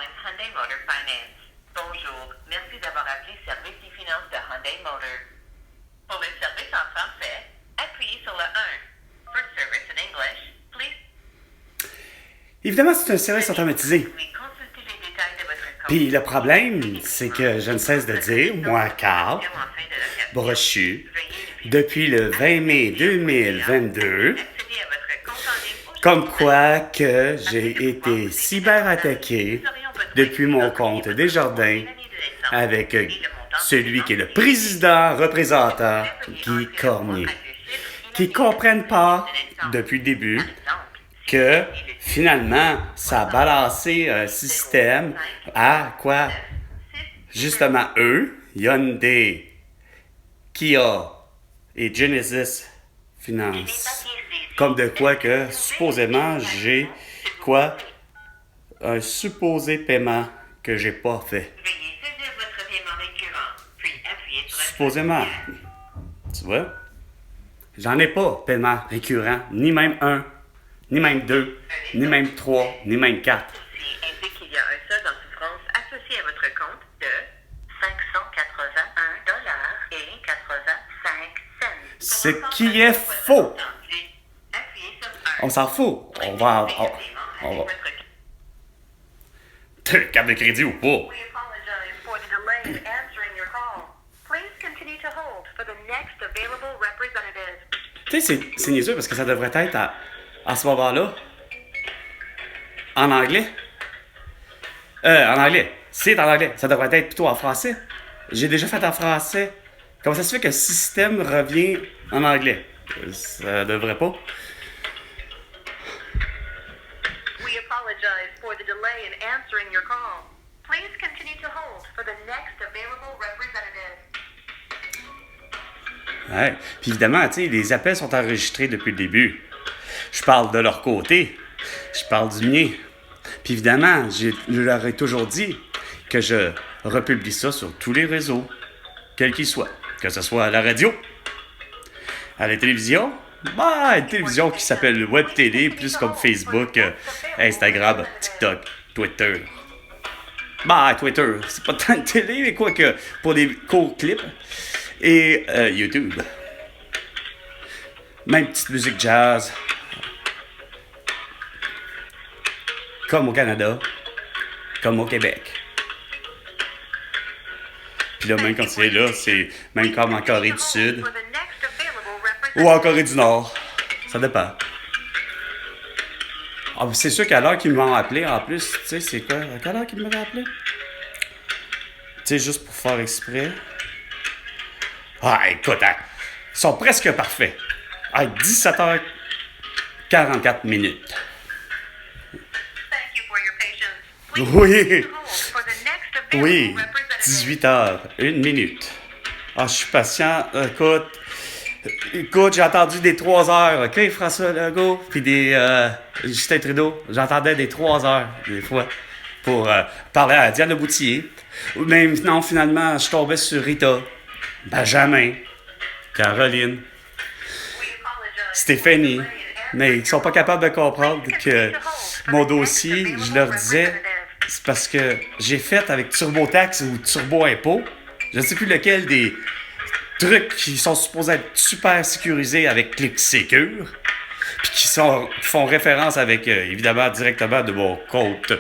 calling Hyundai Motor Finance. Bonjour, merci d'avoir appelé Service des finances de Hyundai Motor. Pour le service en français, appuyez sur le 1. For service in English, please. Évidemment, c'est un service automatisé. Consultez les détails de votre compte. Puis le problème, c'est que je ne cesse de dire, moi, Carl, brochu, depuis le 20 mai 2022, comme quoi que j'ai été cyberattaqué depuis mon compte Desjardins avec celui qui est le président représentant, Guy Cormier, qui ne comprennent pas depuis le début que finalement, ça a balancé un système à quoi, justement, eux, Hyundai, Kia et Genesis Finance. Comme de quoi que, supposément, j'ai quoi? Un supposé paiement que j'ai pas fait. Veuillez saisir votre paiement récurrent, puis appuyez sur Supposément. Tu vois? J'en ai pas paiement récurrent, ni même un, ni même deux, ni même trois, ni même quatre. Ceci indique qu'il y a un solde en souffrance associé à votre compte de 581,85 Ce qui est faux. On s'en fout. On va... Carte de crédit ou pas. We apologize for the delay in answering your call. Please continue to hold for the next available representative. Tu sais, c'est niaiseux parce que ça devrait être à ce moment-là. En anglais. En anglais. C'est en anglais. Ça devrait être plutôt en français. J'ai déjà fait en français. Comment ça se fait que le système revient en anglais? Ça devrait pas. We apologize for the delay in answering your call. Please continue to hold for the next available representative. Ouais. Puis évidemment, tu sais, les appels sont enregistrés depuis le début. Je parle de leur côté. Je parle du mien. Puis évidemment, je leur ai toujours dit que je republie ça sur tous les réseaux, quels qu'ils soient. Que ce soit à la radio, à la télévision, une télévision qui s'appelle Web TV, plus comme Facebook, Instagram, TikTok, Twitter. Twitter, c'est pas tant de télé, mais quoi que pour des courts clips. Et YouTube. Même petite musique jazz. Comme au Canada. Comme au Québec. Puis là, même quand c'est là, c'est même comme en Corée du Sud. Ou en Corée du Nord. Ça dépend. Ah, c'est sûr qu'à l'heure qu'ils m'ont appelé, en plus, tu sais, c'est quoi? À quelle heure qu'ils m'avaient appelé? Tu sais, juste pour faire exprès. Ah, écoute, hein, ils sont presque parfaits. À 17h44 minutes. Oui. Oui. 18h, 1 minute. Ah, je suis patient. Écoute, j'ai entendu des 3 heures, OK, François Legault, puis des Justin Trudeau. J'entendais des 3 heures, des fois, pour parler à Diane Boutillier. Ou même, non, finalement, je tombais sur Rita, Benjamin, Caroline, Stéphanie. Mais ils sont pas capables de comprendre que mon dossier, je leur disais, c'est parce que j'ai fait avec TurboTax ou Turbo Impôt, je ne sais plus lequel des trucs qui sont supposés être super sécurisés avec ClickSecure, puis qui font référence avec, évidemment, directement de mon compte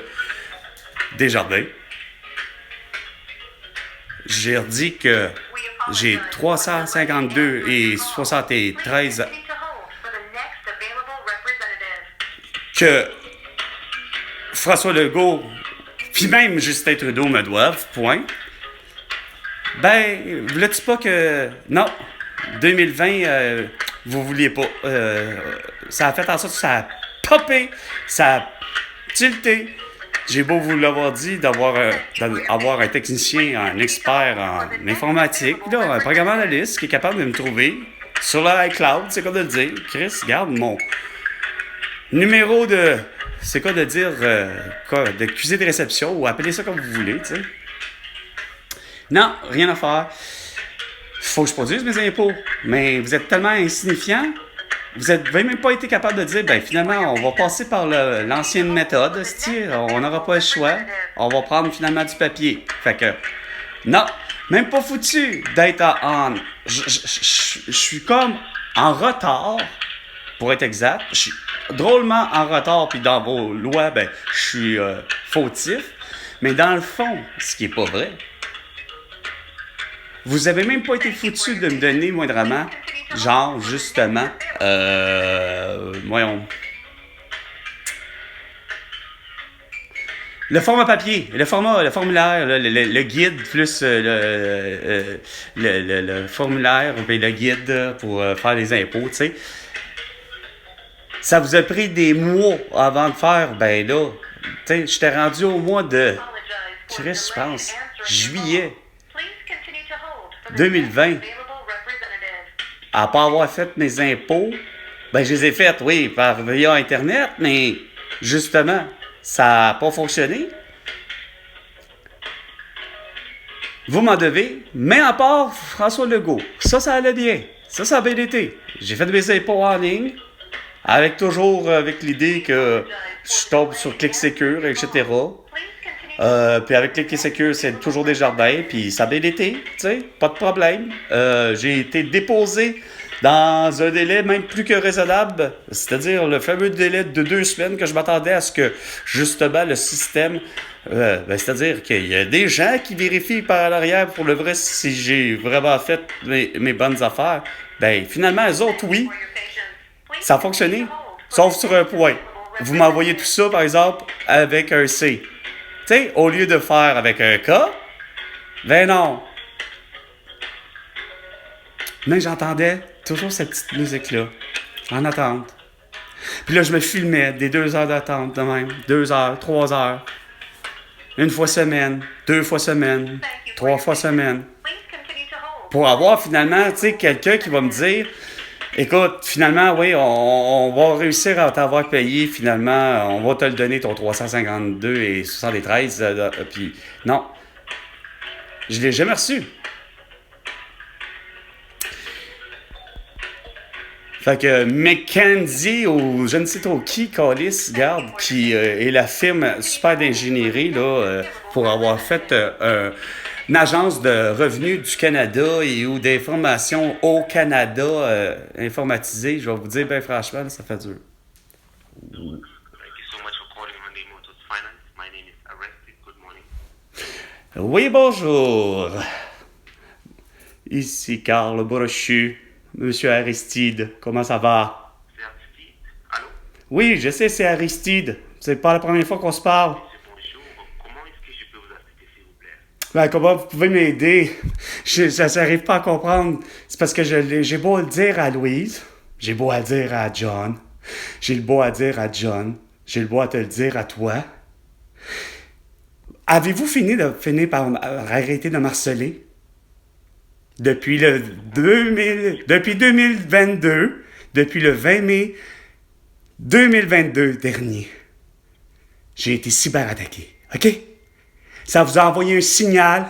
Desjardins. J'ai dit que j'ai 352 et 73 que François Legault puis même Justin Trudeau me doivent, point. Ben, voulais-tu pas que... Non, 2020, vous vouliez pas. Ça a fait en sorte que ça a popé, ça a tilté. J'ai beau vous l'avoir dit, d'avoir un technicien, un expert en informatique, là, un programmeur analyste qui est capable de me trouver sur le iCloud, c'est quoi de le dire. Chris, regarde mon numéro de... C'est quoi de dire... d'accusé de réception, ou appelez ça comme vous voulez, tu sais. Non, rien à faire. Faut que je produise mes impôts. Mais vous êtes tellement insignifiant Vous n'avez même pas été capable de dire, ben finalement, on va passer par l'ancienne méthode, on n'aura pas le choix, on va prendre finalement du papier. Fait que, non, même pas foutu d'être en... Je suis comme en retard, pour être exact. Je suis drôlement en retard, puis dans vos lois, ben, je suis fautif. Mais dans le fond, ce qui est pas vrai, vous avez même pas été foutu de me donner moindrement, genre, justement, voyons. Le format papier, le formulaire, le guide plus le formulaire et le guide pour faire les impôts, tu sais. Ça vous a pris des mois avant de faire, ben là, tu sais, j'étais rendu au mois de, Chris, je pense, juillet 2020. À pas avoir fait mes impôts, ben je les ai faits, oui, via Internet, mais justement, ça n'a pas fonctionné. Vous m'en devez, mais à part François Legault, ça allait bien. Ça a bien été. J'ai fait mes impôts en ligne, avec l'idée que je tombe sur ClickSecure, etc. Puis avec ClickSecure, c'est toujours des jardins, puis ça a bien été, tu sais, pas de problème. J'ai été déposé dans un délai même plus que raisonnable, c'est-à-dire le fameux délai de 2 semaines que je m'attendais à ce que, justement, le système... c'est-à-dire qu'il y a des gens qui vérifient par l'arrière pour le vrai si j'ai vraiment fait mes bonnes affaires. Ben, finalement, eux autres, oui, ça a fonctionné, sauf sur un point. Vous m'envoyez tout ça, par exemple, avec un C. Tu sais, au lieu de faire avec un K, ben non. Mais j'entendais toujours cette petite musique-là, en attente. Puis là, je me filmais des 2 heures d'attente de même. 2 heures, 3 heures. 1 fois semaine, 2 fois semaine, 3 fois semaine. Pour avoir finalement, tu sais, quelqu'un qui va me dire, écoute, finalement, oui, on va réussir à t'avoir payé, finalement, on va te le donner, ton 352 et 73, puis non. Je ne l'ai jamais reçu. Fait que McKenzie ou je ne sais trop qui, Callis, garde, qui est la firme super d'ingénierie là, pour avoir fait une agence de revenus du Canada ou d'information au Canada informatisée, je vais vous dire, ben franchement, là, ça fait dur. Oui, bonjour. Ici Carl Brochu. Monsieur Aristide, comment ça va? C'est Aristide? Allô? Oui, je sais, c'est Aristide. C'est pas la première fois qu'on se parle. Bonjour. Comment est-ce que je peux vous assister, s'il vous plaît? Ben, comment vous pouvez m'aider? Ça n'arrive pas à comprendre. C'est parce que j'ai beau le dire à Louise, j'ai beau à le dire à John, j'ai le beau à dire à John, j'ai le beau à te le dire à toi. Avez-vous fini par arrêter de m'harceler? Depuis 2022, depuis le 20 mai 2022 dernier, j'ai été cyberattaqué, OK? Ça vous a envoyé un signal,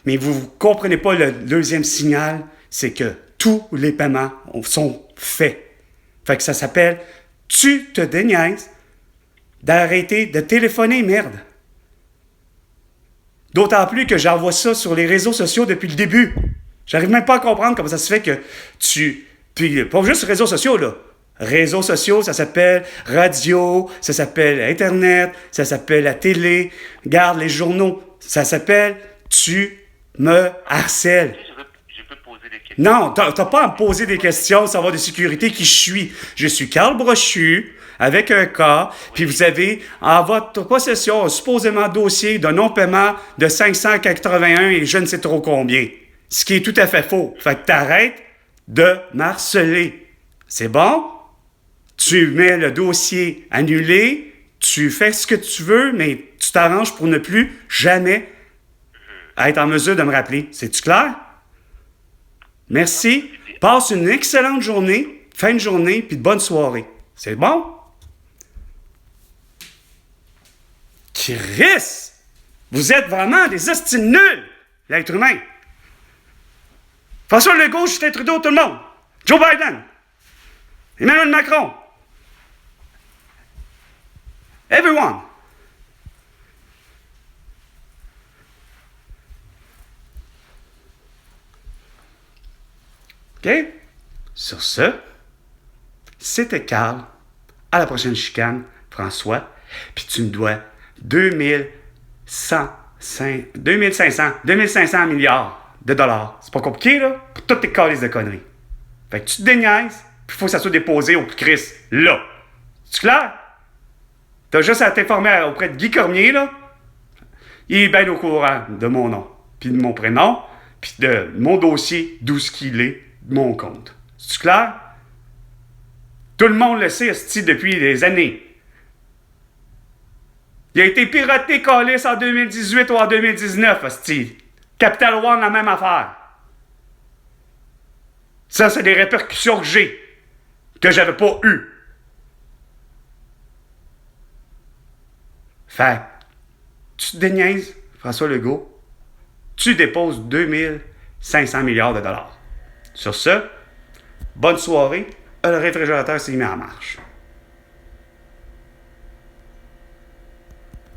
mais vous ne comprenez pas le deuxième signal, c'est que tous les paiements sont faits. Fait que ça s'appelle « Tu te déniaises d'arrêter de téléphoner, merde! » D'autant plus que j'envoie ça sur les réseaux sociaux depuis le début. J'arrive même pas à comprendre comment ça se fait que Puis, pas juste réseaux sociaux, là. Réseaux sociaux, ça s'appelle radio, ça s'appelle Internet, ça s'appelle la télé, regarde les journaux. Ça s'appelle « Tu me harcèles ». Je peux poser des questions. Non, t'as pas à me poser des questions, savoir de sécurité qui je suis. Je suis Carl Brochu, avec un K, puis vous avez en votre possession un supposément dossier de non-paiement de 581 et je ne sais trop combien. Ce qui est tout à fait faux. Fait que t'arrêtes de m'harceler. C'est bon? Tu mets le dossier annulé, tu fais ce que tu veux, mais tu t'arranges pour ne plus jamais être en mesure de me rappeler. C'est-tu clair? Merci. Passe une excellente journée, fin de journée, puis de bonne soirée. C'est bon? Chris! Vous êtes vraiment des hosties nuls, l'être humain. François Legault, Justin Trudeau, tout le monde. Joe Biden. Emmanuel Macron. Everyone. OK? Sur ce, c'était Carl. À la prochaine chicane, François. Puis tu me dois 2500 milliards de dollars. C'est pas compliqué, là? Pour toutes tes calices de conneries. Fait que tu te déniaises, puis il faut que ça soit déposé au Chris, là. C'est clair? T'as juste à t'informer auprès de Guy Cormier, là. Il est bien au courant de mon nom, puis de mon prénom, puis de mon dossier, d'où ce qu'il est, de mon compte. C'est clair? Tout le monde le sait, esti, depuis des années. Il a été piraté, calice, en 2018 ou en 2019, esti. Capital One, la même affaire. Ça, c'est des répercussions que j'ai, que j'avais pas eues. Fait, tu te déniaises, François Legault, tu déposes 2500 milliards de dollars. Sur ce, bonne soirée, le réfrigérateur s'est mis en marche.